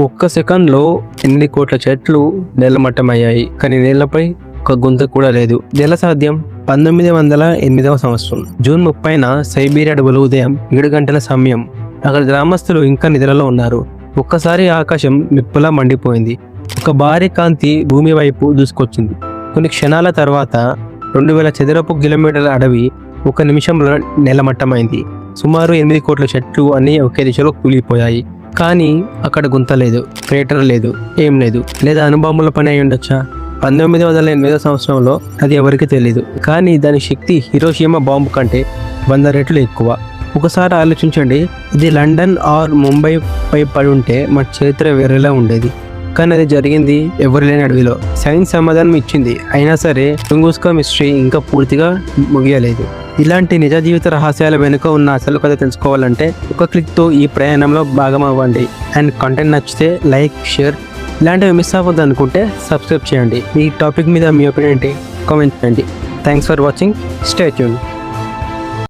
ఒక్క సెకండ్లో 8 కోట్ల చెట్లు నేలమట్టమయ్యాయి. కానీ నేలపై ఒక గుంత కూడా లేదు. ఎలా సాధ్యం? 1908వ సంవత్సరం జూన్ 30న సైబీరియా అడవులు ఉదయం 7 గంటల సమయం. అక్కడ గ్రామస్తులు ఇంకా నిద్రలో ఉన్నారు. ఒక్కసారి ఆకాశం నిప్పులా మండిపోయింది. ఒక భారీ కాంతి భూమి వైపు దూసుకొచ్చింది. కొన్ని క్షణాల తర్వాత 2000 చదరపు కిలోమీటర్ల అడవి 1 నిమిషంలో నేలమట్టమైంది. సుమారు 8 కోట్ల చెట్లు అన్నీ ఒకే దిశలో కూలిపోయాయి. కానీ అక్కడ గుంత లేదు, క్రేటర్ లేదు, ఏం లేదు. లేదా అణుబాంబుల పని అయి ఉండొచ్చా? 1908వ సంవత్సరంలో అది ఎవరికి తెలియదు. కానీ దాని శక్తి హిరోషిమా బాంబు కంటే 100 రెట్లు ఎక్కువ. ఒకసారి ఆలోచించండి, ఇది లండన్ ఆర్ ముంబై పై పడి ఉంటే మన చరిత్ర వేరేలా ఉండేది. కానీ అది జరిగింది ఎవరు లేని అడవిలో. సైన్స్ సమాధానం ఇచ్చింది, అయినా సరే టుంగుస్కా మిస్టరీ ఇంకా పూర్తిగా ముగియలేదు. ఇలాంటి నిజ జీవిత రహస్యాల వెనుక ఉన్న అసలు కథ తెలుసుకోవాలంటే ఒక క్లిక్తో ఈ ప్రయాణంలో భాగం అవ్వండి. అండ్ కంటెంట్ నచ్చితే లైక్, షేర్, ఇలాంటివి మిస్ అవ్వద్దు అనుకుంటే సబ్స్క్రైబ్ చేయండి. ఈ టాపిక్ మీద మీ ఒపీనియన్ ఏంటి? కామెంట్ చేయండి. Thanks for watching. Stay tune.